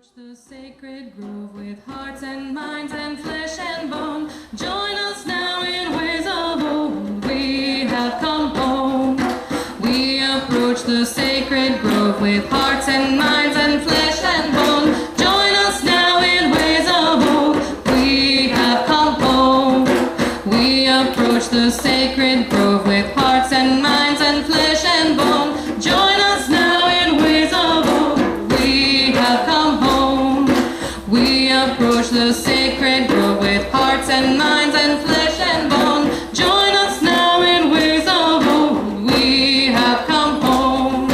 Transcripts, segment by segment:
approach the sacred grove with hearts and minds and flesh and bone. Join us now in ways of old. We have come home. We approach the sacred grove with hearts and minds and flesh and bone. Join us now in ways of old. We have come home. We approach the sacred grove with hearts and minds and flesh and bone. Join us now in ways of old. We have come home. We approach the sacred grove with hearts and minds and flesh and bone. Join us now in ways of old. We have come home.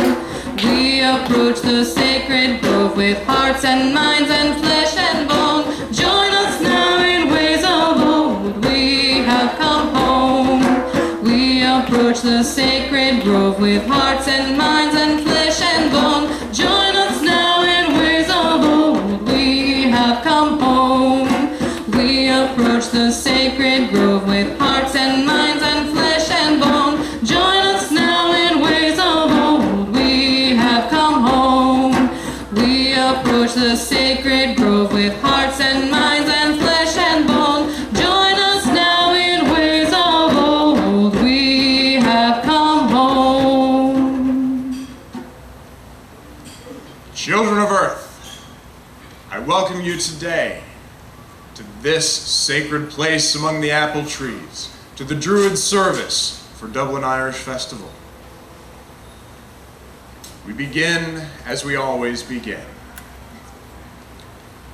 We approach the sacred grove with hearts and minds and flesh and bone. Join us now in ways of old. We have come home. We approach the sacred grove with hearts and minds and flesh and bone. Join us now in ways of old. We have come home. We approach the sacred grove with hearts and minds and flesh and bone. Join us now in ways of old. We have come home. We approach the sacred grove with hearts and minds and flesh and bone. Join us now in ways of old. We have come home. Children of Earth, I welcome you today to this sacred place among the apple trees, to the Druid service for Dublin Irish Festival. We begin as we always begin.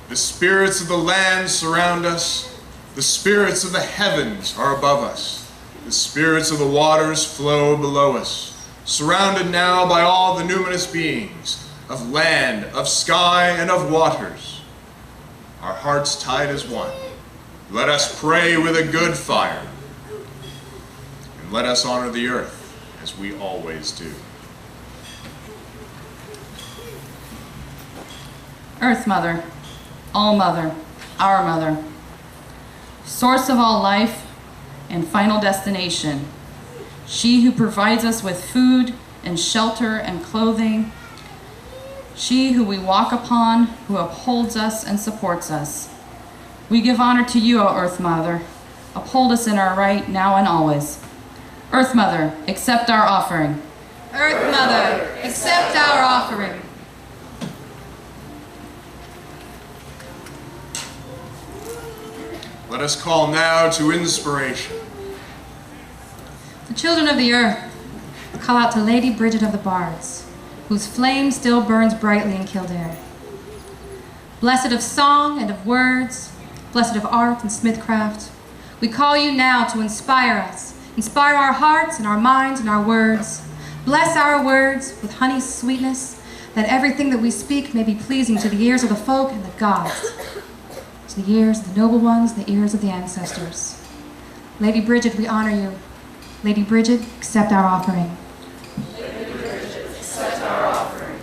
The spirits of the land surround us. The spirits of the heavens are above us. The spirits of the waters flow below us, surrounded now by all the numinous beings of land, of sky, and of waters. Our hearts tied as one. Let us pray with a good fire, and let us honor the earth as we always do. Earth Mother, All Mother, our Mother, source of all life and final destination, she who provides us with food and shelter and clothing, she who we walk upon, who upholds us and supports us. We give honor to you, O Earth Mother. Uphold us in our right now and always. Earth Mother, accept our offering. Earth Mother, accept our offering. Let us call now to inspiration. The children of the earth call out to Lady Bridget of the Bards, whose flame still burns brightly in Kildare. Blessed of song and of words, blessed of art and smithcraft, we call you now to inspire us, inspire our hearts and our minds and our words. Bless our words with honey's sweetness, that everything that we speak may be pleasing to the ears of the folk and the gods, to the ears of the noble ones, the ears of the ancestors. Lady Bridget, we honor you. Lady Bridget, accept our offering. Lady Bridget, accept our offering.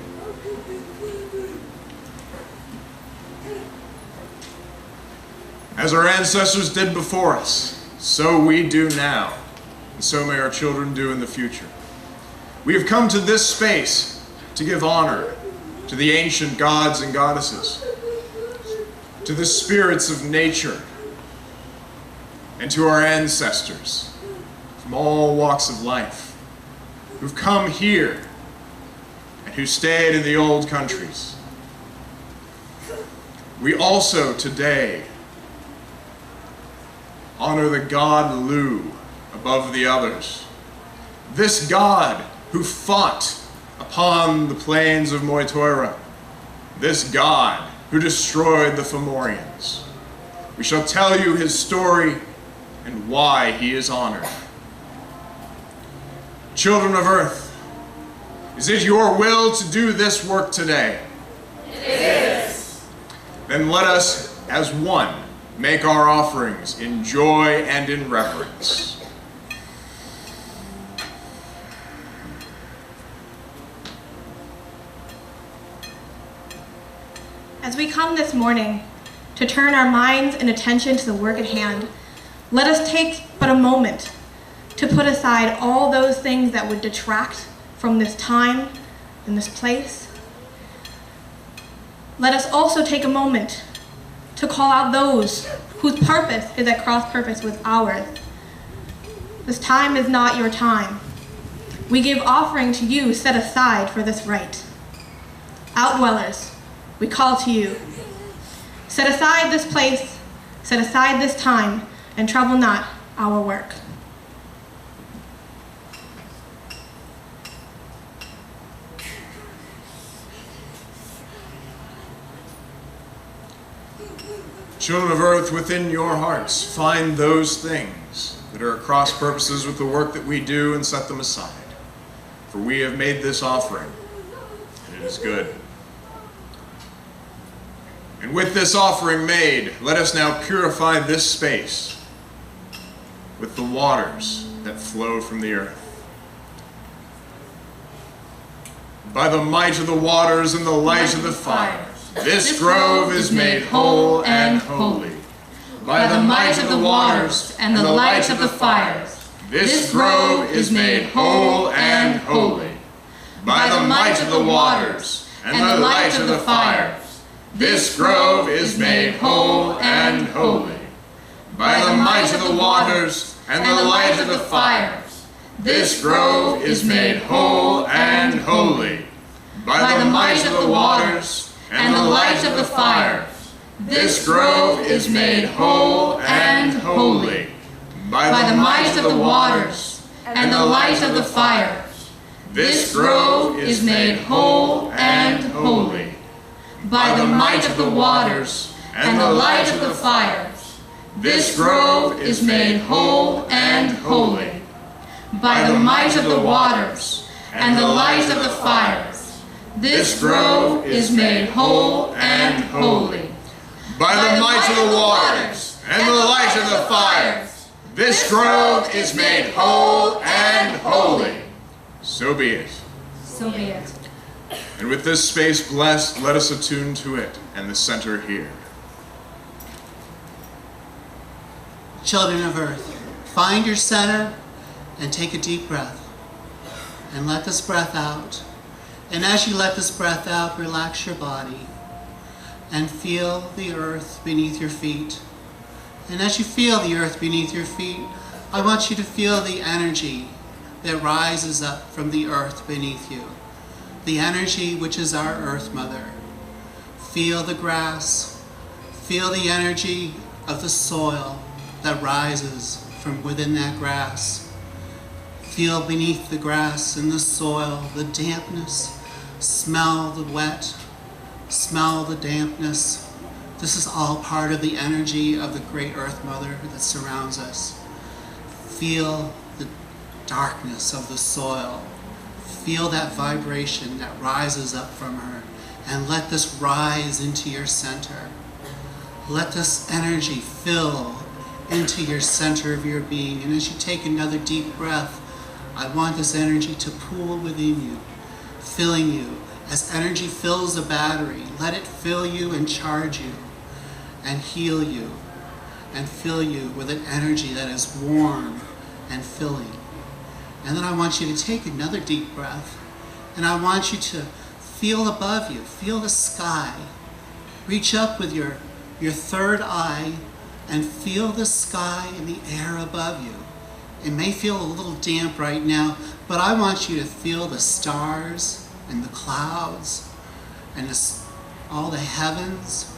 As our ancestors did before us, so we do now, and so may our children do in the future. We have come to this space to give honor to the ancient gods and goddesses, to the spirits of nature, and to our ancestors from all walks of life who've come here and who stayed in the old countries. We also today honor the god Lu above the others, this god who fought upon the plains of Toira, this god who destroyed the Fomorians. We shall tell you his story and why he is honored. Children of Earth, is it your will to do this work today? It is. Then let us, as one, make our offerings in joy and in reverence. As we come this morning to turn our minds and attention to the work at hand, let us take but a moment to put aside all those things that would detract from this time and this place. let us also take a moment to call out those whose purpose is at cross purpose with ours. This time is not your time. We give offering to you set aside for this rite. Outdwellers, we call to you. Set aside this place, set aside this time, and trouble not our work. Children of earth, within your hearts, find those things that are at cross purposes with the work that we do and set them aside. For we have made this offering, and it is good. And with this offering made, let us now purify this space with the waters that flow from the earth. By the might of the waters and the light of the fire, this grove is made whole and holy. By the might of the waters and the light of the fires, this grove is made whole and holy. By the might of the waters and the light of the fires, this grove is made whole and holy. By the might of the waters and the light of the fires, this grove is made whole and holy. By the might of the waters and the light of the fires, this grove is made whole and holy. By the might of the waters and the light of the fires, this grove is made whole and holy. By the might of the waters and the light of the fires, this grove is made whole and holy. By the might of the waters and the light of the fires, this grove is made whole and holy. By the might of the waters and the light of the fires, this grove is made whole and holy. So be it. So be it. And with this space blessed, let us attune to it and the center here. Children of earth, find your center and take a deep breath. And let this breath out. And as you let this breath out, relax your body and feel the earth beneath your feet. And as you feel the earth beneath your feet, I want you to feel the energy that rises up from the earth beneath you. The energy which is our Earth Mother. Feel the grass. Feel the energy of the soil that rises from within that grass. Feel beneath the grass and the soil the dampness. Smell the wet, smell the dampness. This is all part of the energy of the great Earth Mother that surrounds us. Feel the darkness of the soil. Feel that vibration that rises up from her, and let this rise into your center. Let this energy fill into your center of your being. And as you take another deep breath, I want this energy to pool within you, filling you. As energy fills a battery, let it fill you and charge you and heal you and fill you with an energy that is warm and filling. And then I want you to take another deep breath, and I want you to feel above you, feel the sky. Reach up with your third eye and feel the sky and the air above you. It may feel a little damp right now, but I want you to feel the stars and the clouds and all the heavens.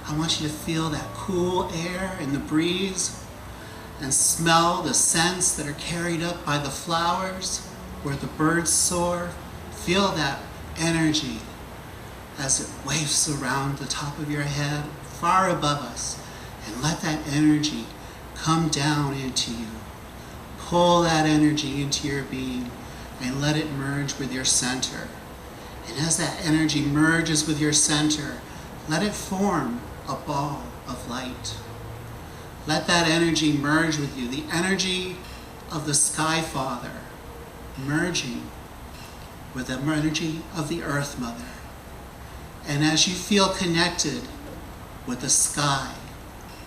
I want you to feel that cool air and the breeze and smell the scents that are carried up by the flowers where the birds soar. Feel that energy as it wafts around the top of your head, far above us, and let that energy come down into you. Pull that energy into your being and let it merge with your center. And as that energy merges with your center, let it form a ball of light. Let that energy merge with you, the energy of the Sky Father merging with the energy of the Earth Mother. And as you feel connected with the sky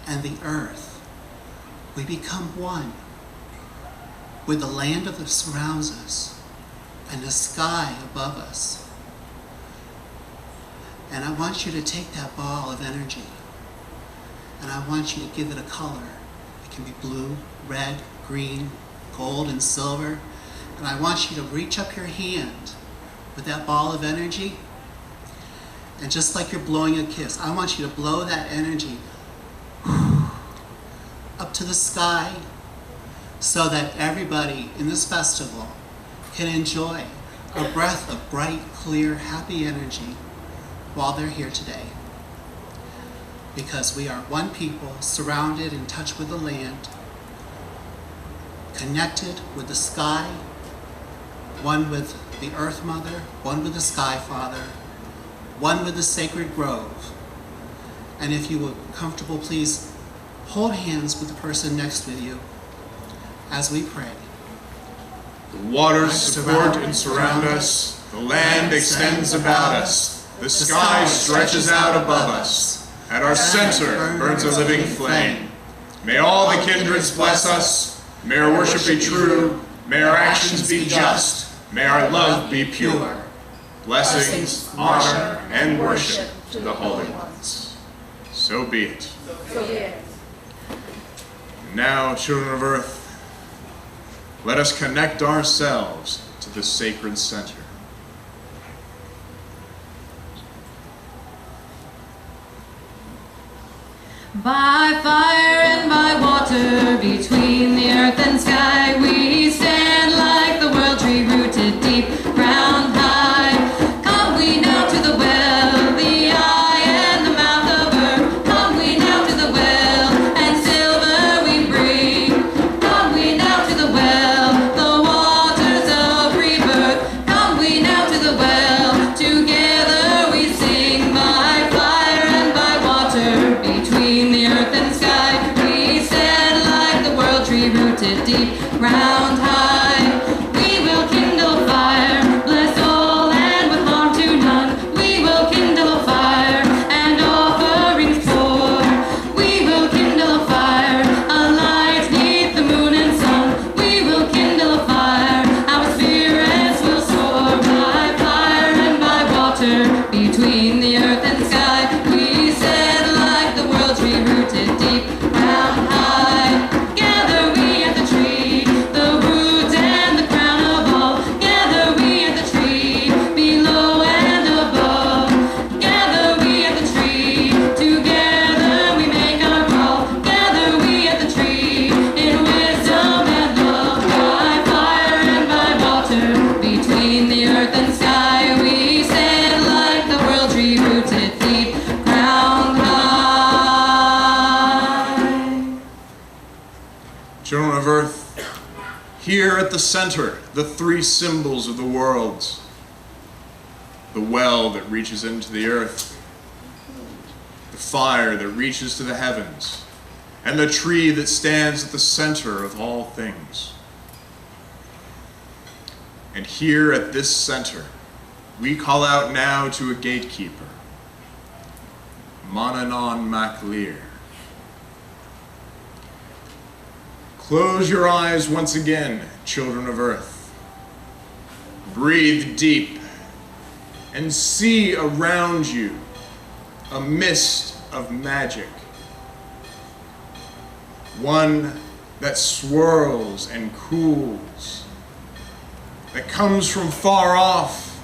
and the earth, we become one with the land that surrounds us and the sky above us. And I want you to take that ball of energy and I want you to give it a color. It can be blue, red, green, gold, and silver. And I want you to reach up your hand with that ball of energy. And just like you're blowing a kiss, I want you to blow that energy up to the sky so that everybody in this festival can enjoy a breath of bright, clear, happy energy while they're here today. Because we are one people, surrounded, in touch with the land, connected with the sky, one with the Earth Mother, one with the Sky Father, one with the sacred grove. And if you are comfortable, please hold hands with the person next to you as we pray. The waters support and surround us. The land extends about us. The sky stretches out above us. At our center burns a living flame. May all the kindreds bless us. May our worship be true. May our actions be just. May our love be pure. Blessings, honor, and worship to the holy ones. So be it. So be it. Now, children of earth, let us connect ourselves to the sacred center. By fire and by water, between the earth and sky, we stand like the world tree rooted deep, ground high. Come we now to the well, the eye and the mouth of earth. Come we now to the well, and silver we bring. Come we now to the well, the waters of rebirth. Come we now to the well, together we sing. By fire and by water, between the earth and sky, we stand like the world tree rooted deep, ground high. We will kindle fire, bless all and with harm to none. We will kindle fire and offerings pour. We will kindle fire, a light neath the moon and sun. We will kindle fire, our spirits will soar. By fire and by water, between the earth and sky, we stand like the world tree rooted deep, ground high. Gather we at the tree, the root and the crown of all. Gather we at the tree, below and above. Gather we at the tree, together we make our call. Gather we at the tree, in wisdom and love. By fire and by water, between the earth and sky, we stand like the world tree rooted deep, ground high. Children of earth, here at the center, the three symbols of the worlds. The well that reaches into the earth, the fire that reaches to the heavens, and the tree that stands at the center of all things. And here at this center, we call out now to a gatekeeper, Mananon Maclear. Close your eyes once again, children of earth. Breathe deep and see around you a mist of magic. One that swirls and cools, that comes from far off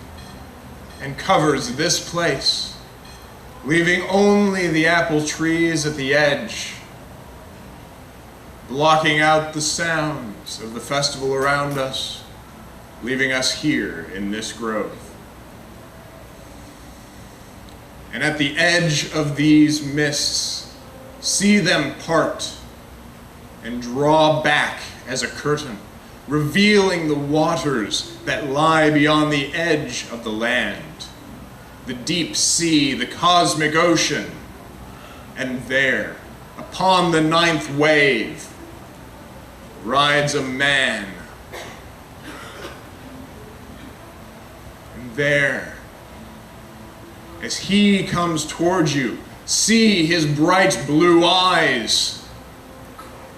and covers this place, leaving only the apple trees at the edge, blocking out the sounds of the festival around us, leaving us here in this grove. And at the edge of these mists, see them part and draw back as a curtain, revealing the waters that lie beyond the edge of the land, the deep sea, the cosmic ocean. And there, upon the ninth wave, rides a man. And there, as he comes towards you, see his bright blue eyes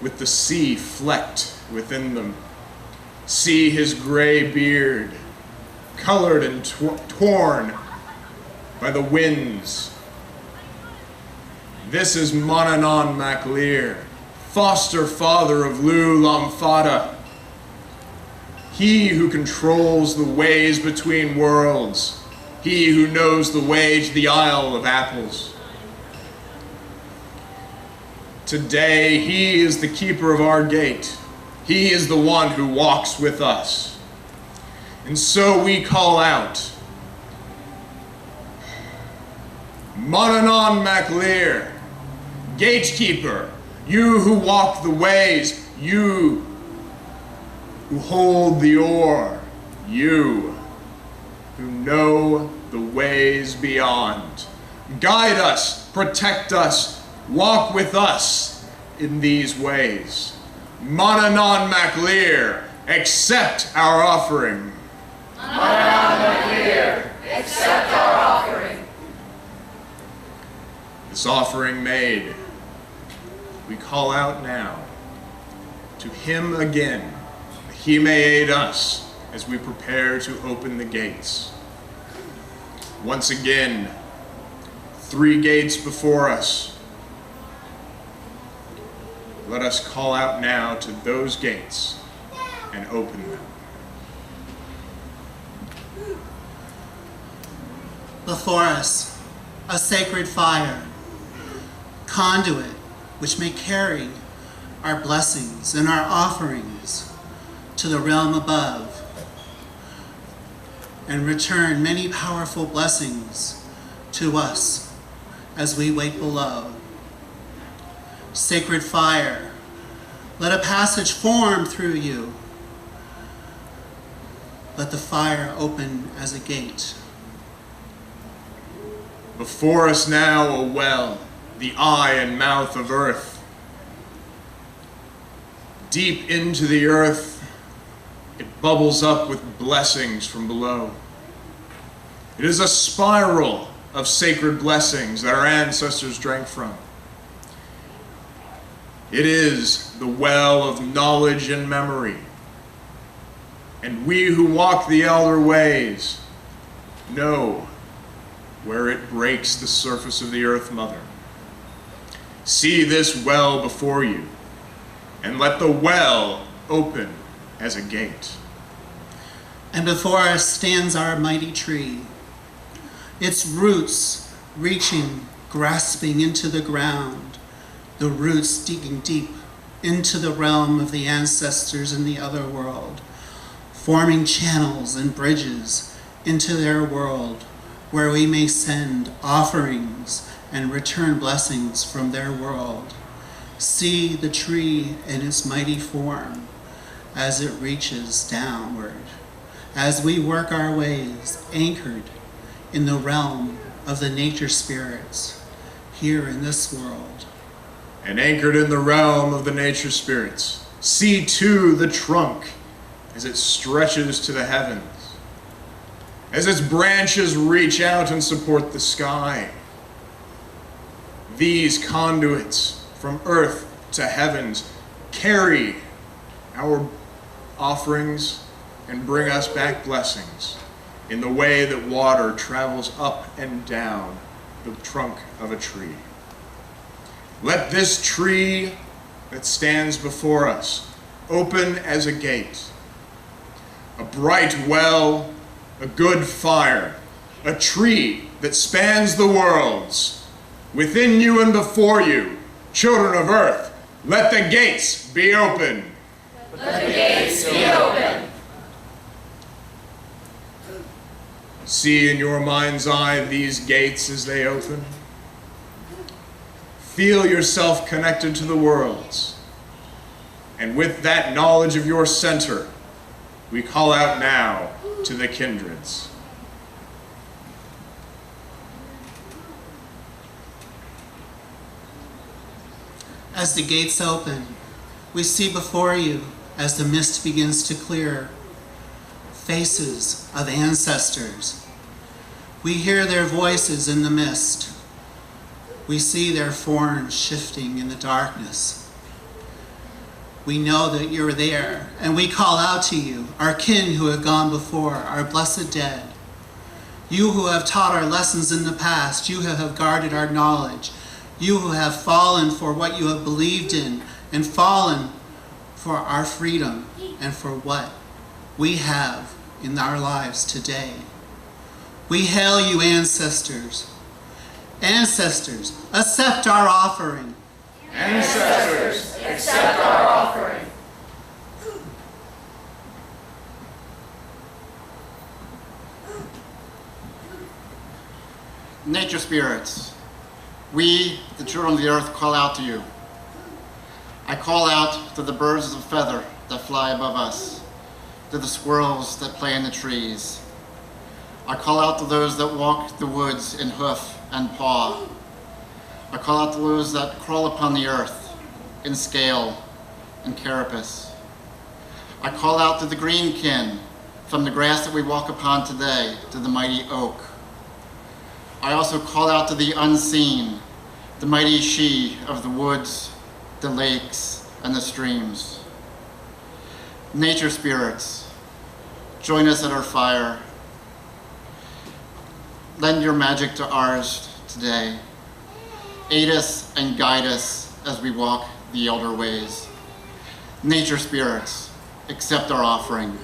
with the sea flecked within them. See his gray beard, colored and torn by the winds. This is Mananon MacLear, foster father of Lu Lamfada, he who controls the ways between worlds, he who knows the way to the Isle of Apples. Today, he is the keeper of our gate. He is the one who walks with us. And so we call out, Mananon MacLear, gatekeeper, you who walk the ways, you who hold the oar, you who know the ways beyond. Guide us, protect us, walk with us in these ways. Mananon MacLear, accept our offering. Mananon MacLear, accept our offering. This offering made, we call out now to him again, that he may aid us as we prepare to open the gates. Once again, 3 gates before us. Let us call out now to those gates and open them. Before us, a sacred fire, conduit which may carry our blessings and our offerings to the realm above and return many powerful blessings to us as we wait below. Sacred fire, let a passage form through you. Let the fire open as a gate. Before us now a well, the eye and mouth of earth. Deep into the earth, it bubbles up with blessings from below. It is a spiral of sacred blessings that our ancestors drank from. It is the well of knowledge and memory. And we who walk the elder ways know where it breaks the surface of the earth mother. See this well before you, and let the well open as a gate. And before us stands our mighty tree, its roots reaching, grasping into the ground, the roots digging deep into the realm of the ancestors in the other world, forming channels and bridges into their world, where we may send offerings and return blessings from their world. See the tree in its mighty form as it reaches downward, as we work our ways anchored in the realm of the nature spirits here in this world. And anchored in the realm of the nature spirits, see too the trunk as it stretches to the heavens, as its branches reach out and support the sky. These conduits from earth to heavens carry our offerings and bring us back blessings in the way that water travels up and down the trunk of a tree. Let this tree that stands before us open as a gate, a bright well, a good fire, a tree that spans the worlds. Within you and before you, children of earth, let the gates be open. Let the gates be open. See in your mind's eye these gates as they open. Feel yourself connected to the worlds. And with that knowledge of your center, we call out now to the kindreds. As the gates open, we see before you, as the mist begins to clear, faces of ancestors. We hear their voices in the mist. We see their forms shifting in the darkness. We know that you're there, and we call out to you, our kin who have gone before, our blessed dead. You who have taught our lessons in the past, you who have guarded our knowledge, you who have fallen for what you have believed in and fallen for our freedom and for what we have in our lives today. We hail you, ancestors. Ancestors, accept our offering. Ancestors, accept our offering. Nature spirits, we, the children of the earth, call out to you. I call out to the birds of feather that fly above us, to the squirrels that play in the trees. I call out to those that walk the woods in hoof and paw. I call out to those that crawl upon the earth in scale and carapace. I call out to the greenkin, from the grass that we walk upon today to the mighty oak. I also call out to the unseen, the mighty she of the woods, the lakes, and the streams. Nature spirits, join us at our fire. Lend your magic to ours today. Aid us and guide us as we walk the elder ways. Nature spirits, accept our offering.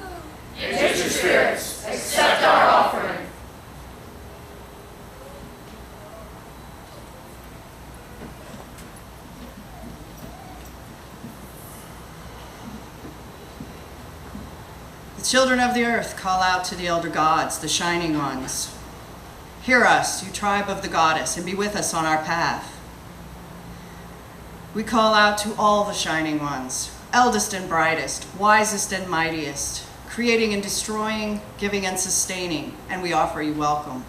Nature spirits, accept our offering. The children of the earth call out to the elder gods, the shining ones. Hear us, you tribe of the goddess, and be with us on our path. We call out to all the shining ones, eldest and brightest, wisest and mightiest, creating and destroying, giving and sustaining, and we offer you welcome.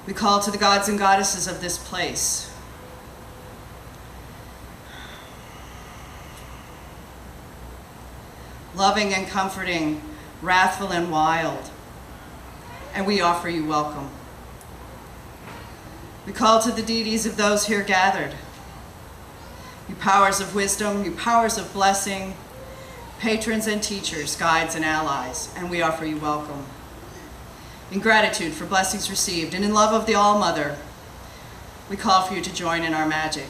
We call to the gods and goddesses of this place. Loving and comforting, wrathful and wild, and we offer you welcome. We call to the deities of those here gathered. You powers of wisdom, you powers of blessing, patrons and teachers, guides and allies, and we offer you welcome. In gratitude for blessings received and in love of the All-Mother, we call for you to join in our magic.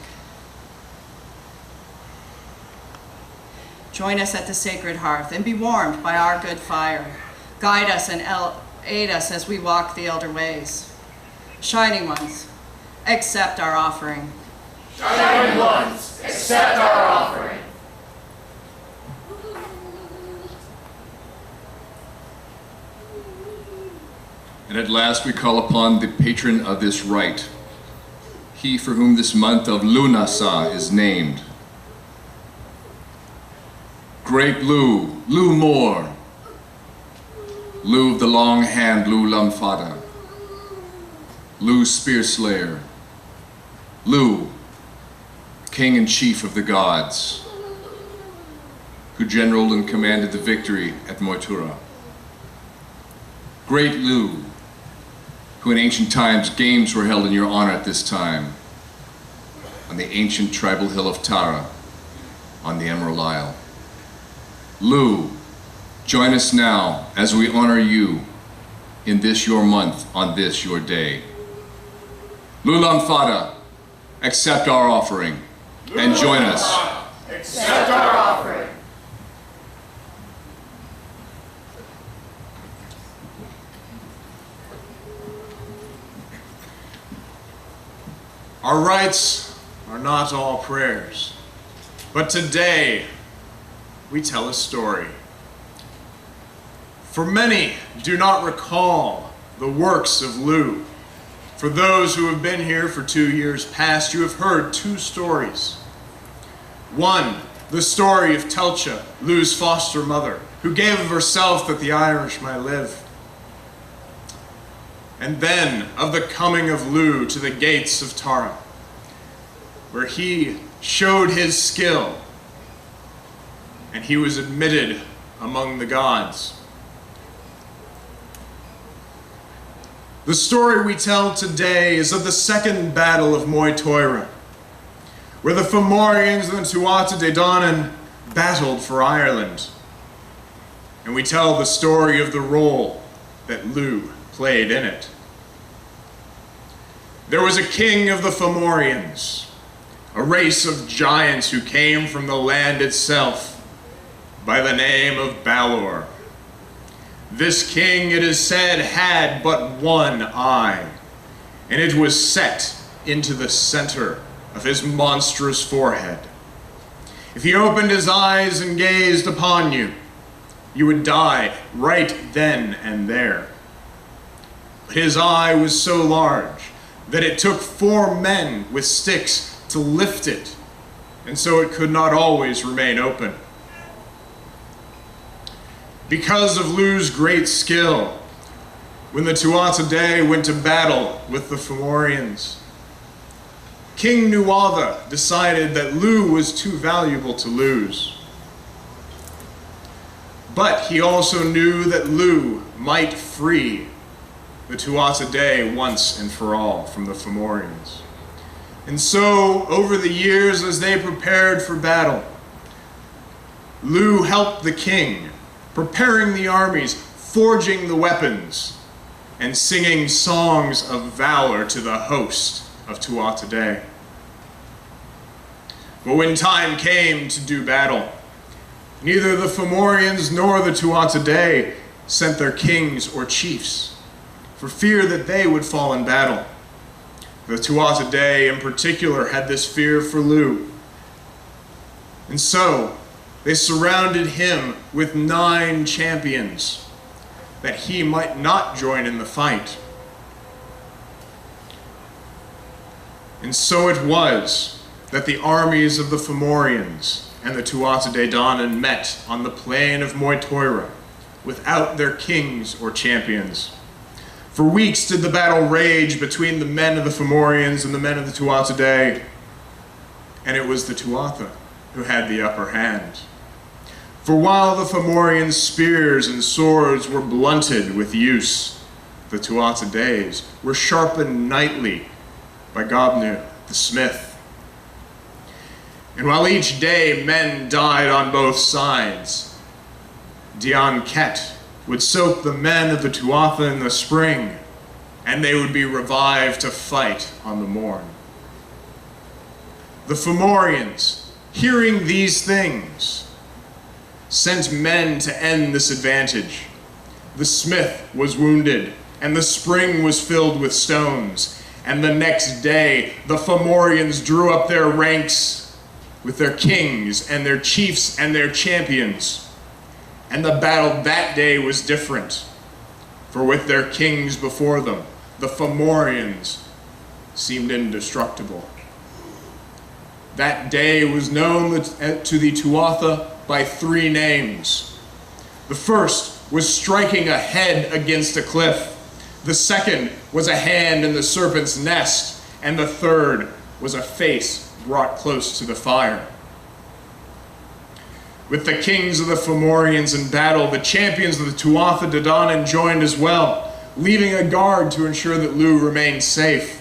Join us at the sacred hearth and be warmed by our good fire. Guide us and aid us as we walk the elder ways. Shining ones, accept our offering. Shining ones, accept our offering. And at last we call upon the patron of this rite, he for whom this month of Lunasa is named. Great Lu, Lu Moore, Lu of the long hand, Lu Lamfada, Lu Spear Slayer, Lu, King and Chief of the Gods, who generaled and commanded the victory at Toira. Great Lu, who in ancient times games were held in your honor at this time, on the ancient tribal hill of Tara, on the Emerald Isle. Lu, join us now as we honor you in this your month, on this your day. Lu Lamfada, accept our offering and join us. Accept our offering. Our rites are not all prayers, but today we tell a story. For many do not recall the works of Lu. For those who have been here for 2 years past, you have heard 2 stories. One, the story of Telcha, Lu's foster mother, who gave of herself that the Irish might live. And then of the coming of Lu to the gates of Tara, where he showed his skill and he was admitted among the gods. The story we tell today is of the second battle of Muay Toira, where the Fomorians and the Tuatha De Danann battled for Ireland. And we tell the story of the role that Lu played in it. There was a king of the Fomorians, a race of giants who came from the land itself, by the name of Balor. This king, it is said, had but one eye, and it was set into the center of his monstrous forehead. If he opened his eyes and gazed upon you, you would die right then and there. But his eye was so large that it took 4 men with sticks to lift it, and so it could not always remain open. Because of Lu's great skill, when the Tuatha Dé went to battle with the Fomorians, King Nuada decided that Lu was too valuable to lose. But he also knew that Lu might free the Tuatha Dé once and for all from the Fomorians. And so, over the years as they prepared for battle, Lu helped the king, preparing the armies, forging the weapons, and singing songs of valor to the host of Tuatha Dé. But when time came to do battle, neither the Fomorians nor the Tuatha Dé sent their kings or chiefs, for fear that they would fall in battle. The Tuatha Dé in particular had this fear for Lu. And so, they surrounded him with 9 champions, that he might not join in the fight. And so it was that the armies of the Fomorians and the Tuatha Dé Danann met on the plain of Muay Toira, without their kings or champions. For weeks did the battle rage between the men of the Fomorians and the men of the Tuatha Dé, and it was the Tuatha who had the upper hand. For while the Fomorians' spears and swords were blunted with use, the Tuatha Dé's were sharpened nightly by Gobnu, the smith. And while each day men died on both sides, Dian Ket would soak the men of the Tuatha in the spring, and they would be revived to fight on the morn. The Fomorians, hearing these things, sent men to end this advantage. The smith was wounded, and the spring was filled with stones, and the next day the Fomorians drew up their ranks with their kings and their chiefs and their champions. And the battle that day was different, for with their kings before them, the Fomorians seemed indestructible. That day was known to the Tuatha by 3 names. The first was striking a head against a cliff. The second was a hand in the serpent's nest, and the third was a face brought close to the fire. With the kings of the Fomorians in battle, the champions of the Tuatha Dé Danann joined as well, leaving a guard to ensure that Lu remained safe.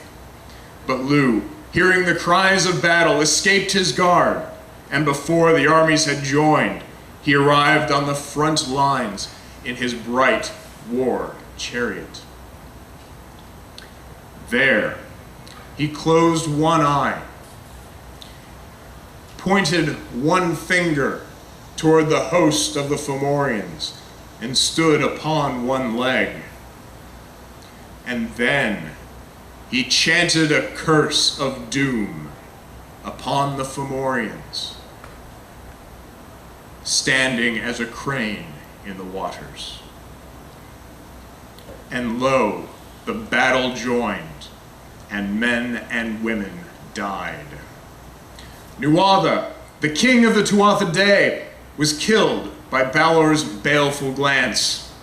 But Lu, hearing the cries of battle, escaped his guard, and before the armies had joined, he arrived on the front lines in his bright war chariot. There, he closed one eye, pointed one finger toward the host of the Fomorians, and stood upon one leg. And then he chanted a curse of doom upon the Fomorians, standing as a crane in the waters. And lo, the battle joined, and men and women died. Nuada, the king of the Tuatha Dé, was killed by Balor's baleful glance.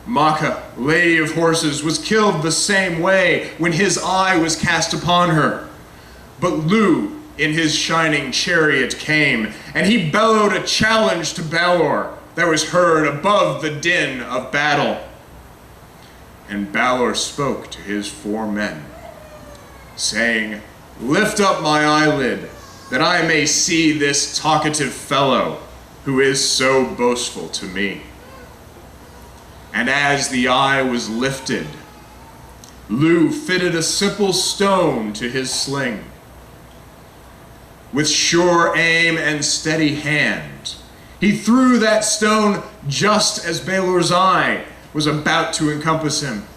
Macha, lady of horses, was killed the same way when his eye was cast upon her. But Lu, in his shining chariot, came, and he bellowed a challenge to Balor that was heard above the din of battle. And Balor spoke to his 4 men, saying, "Lift up my eyelid, that I may see this talkative fellow who is so boastful to me." And as the eye was lifted, Lou fitted a simple stone to his sling. With sure aim and steady hand, he threw that stone just as Balor's eye was about to encompass him.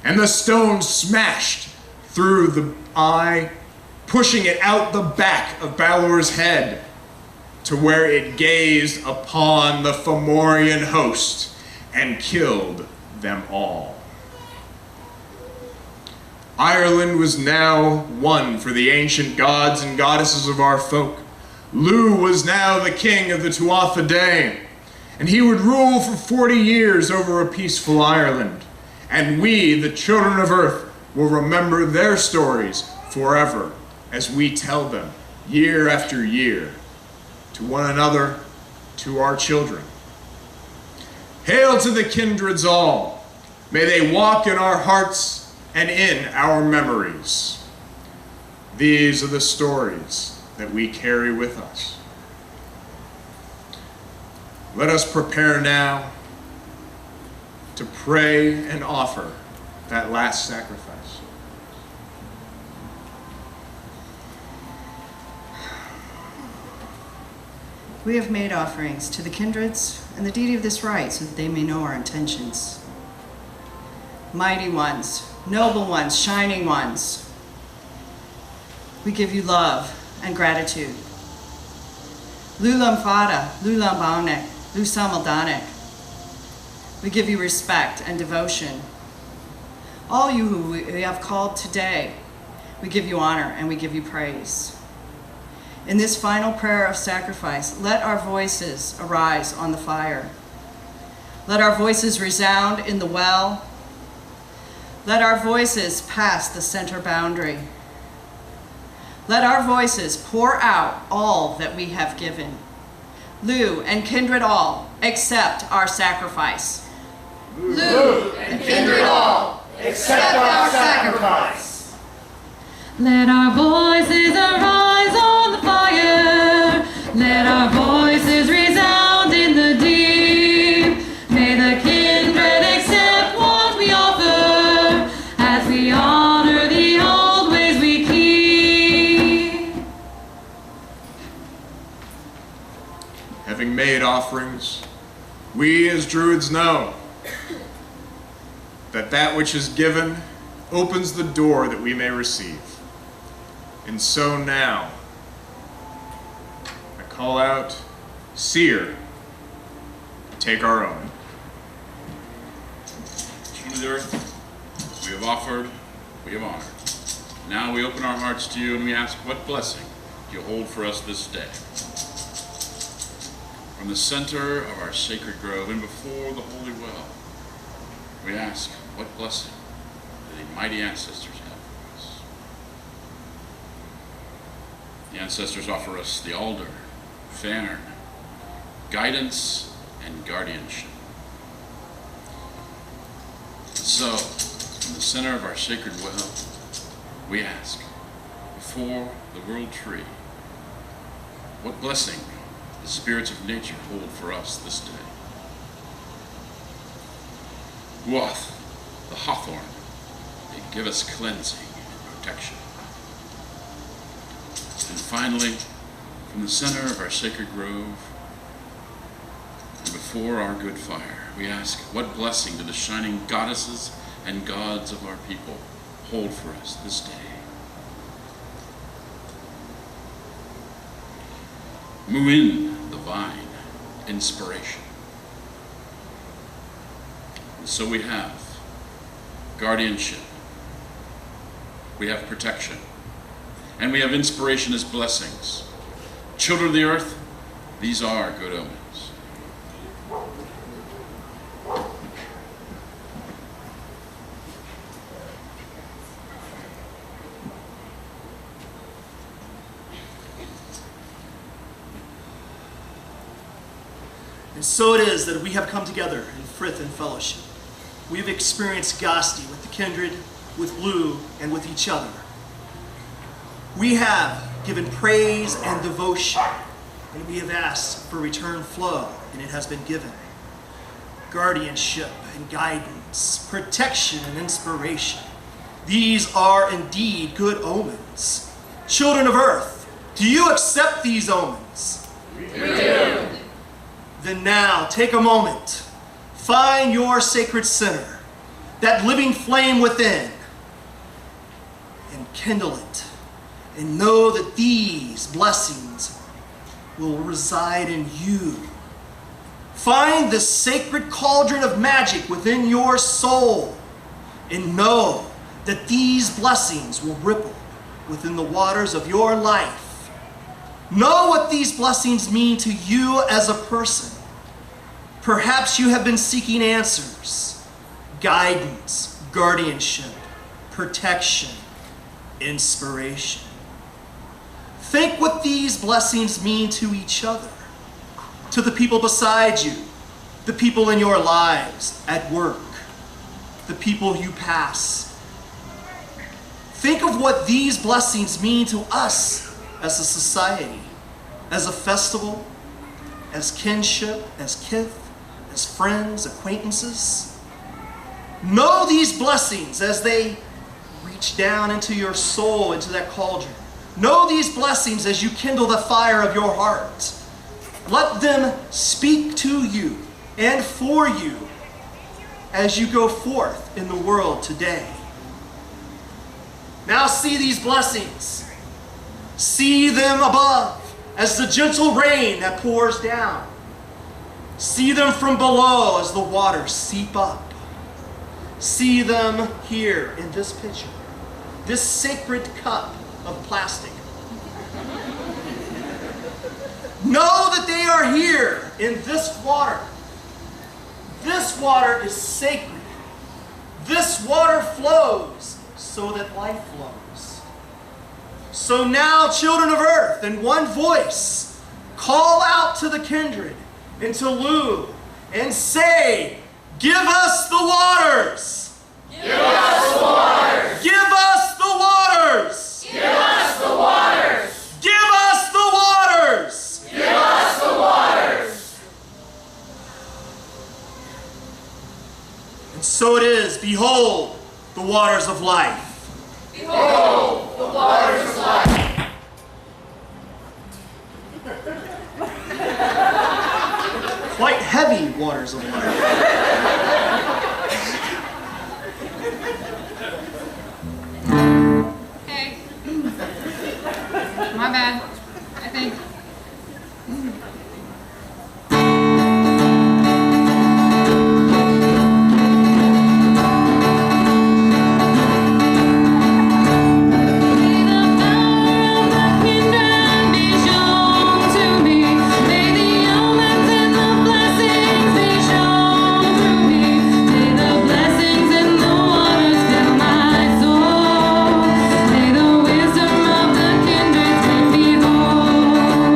And the stone smashed through the eye, pushing it out the back of Balor's head to where it gazed upon the Fomorian host and killed them all. Ireland was now one for the ancient gods and goddesses of our folk. Lugh was now the king of the Tuatha Dé, and he would rule for 40 years over a peaceful Ireland. And we, the children of Earth, will remember their stories forever as we tell them year after year to one another, to our children. Hail to the kindreds all. May they walk in our hearts and in our memories. These are the stories that we carry with us. Let us prepare now to pray and offer that last sacrifice. We have made offerings to the kindreds and the deity of this rite so that they may know our intentions. Mighty ones, noble ones, shining ones, we give you love and gratitude. Lulam Fada, Lulam Baunek, Lusam Aldanek. We give you respect and devotion. All you who we have called today, we give you honor and we give you praise. In this final prayer of sacrifice, let our voices arise on the fire. Let our voices resound in the well. Let our voices pass the center boundary. Let our voices pour out all that we have given. Lugh and kindred all, accept our sacrifice. Lugh and kindred all, accept our sacrifice. Let our voices arise on the fire. Let our voices resound in the deep. May the kindred accept what we offer as we honor the old ways we keep. Having made offerings, we as Druids know that that which is given opens the door that we may receive. And so now, I call out, Seer, take our own. Children of the earth, we have offered, we have honored. Now we open our hearts to you and we ask what blessing you hold for us this day. From the center of our sacred grove and before the holy well, we ask what blessing the mighty ancestors have for us. The ancestors offer us the alder, fairn, guidance, and guardianship. And so, from the center of our sacred well, we ask, before the world tree, what blessing the spirits of nature hold for us this day. Uoth, the hawthorn, they give us cleansing and protection. And finally, from the center of our sacred grove and before our good fire, we ask, what blessing do the shining goddesses and gods of our people hold for us this day? Muin, the vine, inspiration. And so we have guardianship, we have protection, and we have inspiration as blessings. Children of the earth, these are good omens. And so it is that we have come together in frith and fellowship. We have experienced Gasti with the kindred, with Lugh, and with each other. We have given praise and devotion, and we have asked for return flow, and it has been given. Guardianship and guidance, protection and inspiration. These are indeed good omens. Children of earth, do you accept these omens? We do. Then now, take a moment. Find your sacred center, that living flame within, and kindle it. And know that these blessings will reside in you. Find the sacred cauldron of magic within your soul, and know that these blessings will ripple within the waters of your life. Know what these blessings mean to you as a person. Perhaps you have been seeking answers, guidance, guardianship, protection, inspiration. Think what these blessings mean to each other, to the people beside you, the people in your lives, at work, the people you pass. Think of what these blessings mean to us as a society, as a festival, as kinship, as kith, as friends, acquaintances. Know these blessings as they reach down into your soul, into that cauldron. Know these blessings as you kindle the fire of your heart. Let them speak to you and for you as you go forth in the world today. Now see these blessings. See them above as the gentle rain that pours down. See them from below as the waters seep up. See them here in this pitcher, this sacred cup of plastic. Know that they are here in this water. This water is sacred. This water flows so that life flows. So now, children of earth, in one voice, call out to the kindred and to Lu and say, "Give us the waters! Give us the waters! Give us the waters! Give us the waters! Give us the waters! Give us the waters!" And so it is, behold, the waters of life. Behold, the waters of life. Quite heavy waters of life. Hey. My bad, I think. May the wisdom of the kindred take me home.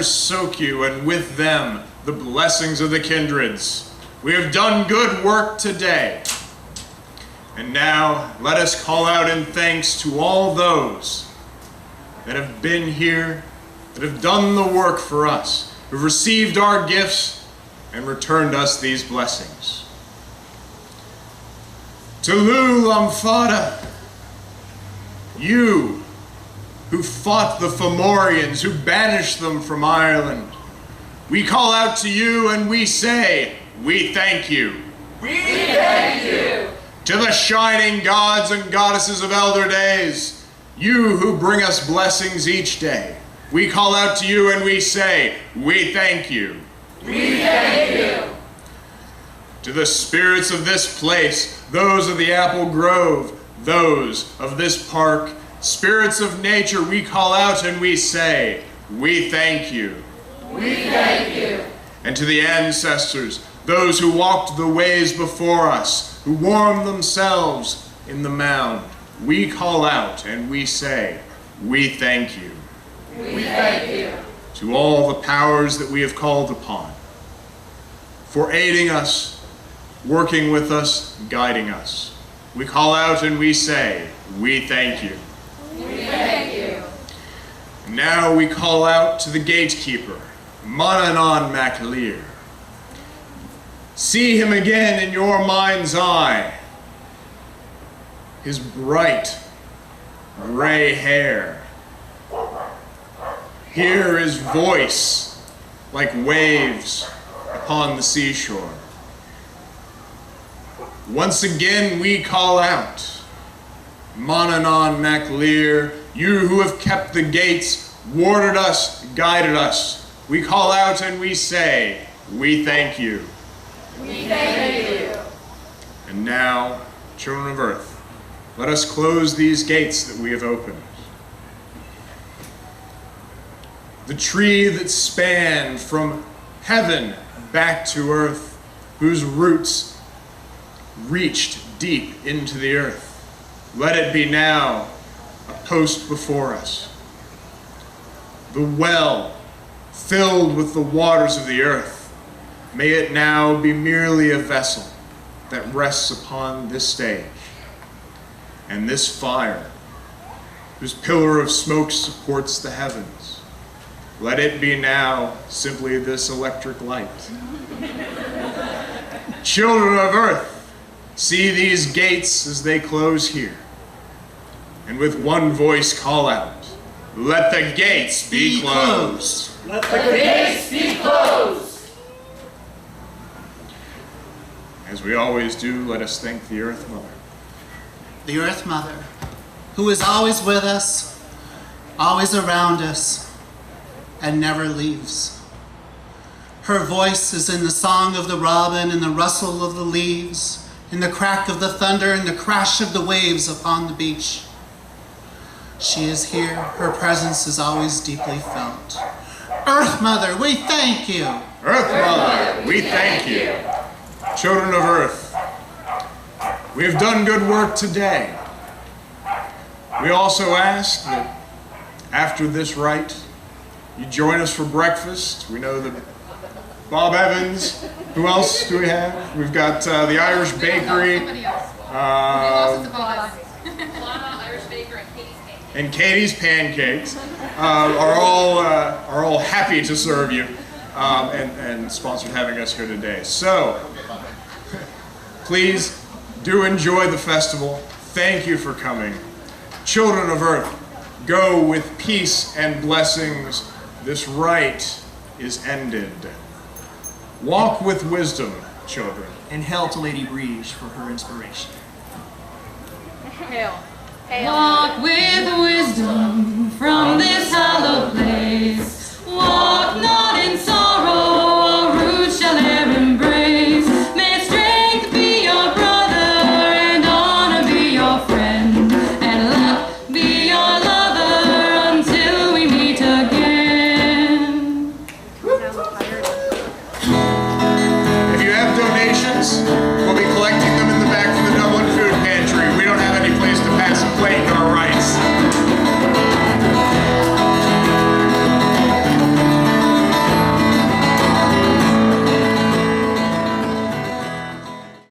fires soak you, and with them the blessings of the kindreds. We have done good work today. And now let us call out in thanks to all those that have been here, that have done the work for us, who have received our gifts and returned us these blessings. To Lu Lamfada, you who fought the Fomorians, who banished them from Ireland, we call out to you and we say, we thank you. We thank you. To the shining gods and goddesses of elder days, you who bring us blessings each day, we call out to you and we say, we thank you. We thank you. To the spirits of this place, those of the apple grove, those of this park, spirits of nature, we call out and we say, we thank you. We thank you. And to the ancestors, those who walked the ways before us, who warmed themselves in the mound, we call out and we say, we thank you. We thank you. To all the powers that we have called upon, for aiding us, working with us, guiding us, we call out and we say, we thank you. We thank you. And now we call out to the gatekeeper, Mananon MacLear. See him again in your mind's eye. His bright gray hair. Hear his voice like waves upon the seashore. Once again we call out, Mananon MacLear, you who have kept the gates, warded us, guided us, we call out and we say, we thank you. We thank you. And now, children of earth, let us close these gates that we have opened. The tree that spanned from heaven back to earth, whose roots reached deep into the earth, let it be now a post before us. The well filled with the waters of the earth, may it now be merely a vessel that rests upon this stage. And this fire, whose pillar of smoke supports the heavens, let it be now simply this electric light. Children of earth, see these gates as they close here, and with one voice call out, let the gates be closed. Let the gates be closed. As we always do, let us thank the Earth Mother. The Earth Mother, who is always with us, always around us, and never leaves. Her voice is in the song of the robin, in the rustle of the leaves, in the crack of the thunder, and the crash of the waves upon the beach. She is here. Her presence is always deeply felt. Earth Mother, we thank you. Earth Mother, we thank you. Children of Earth, we have done good work today. We also ask that after this rite, you join us for breakfast. We know that Bob Evans, who else do we have? We've got the Irish Bakery. And Katie's Pancakes are all happy to serve you and sponsored having us here today. So please do enjoy the festival. Thank you for coming. Children of Earth, go with peace and blessings. This rite is ended. Walk with wisdom, children. And hail to Lady Brige for her inspiration. Hail. Walk with wisdom from this hallowed place. Walk not in sorrow, a root shall e'er embrace. May strength be your brother, and honor be your friend, and luck be your lover until we meet again. If you have donations, we'll be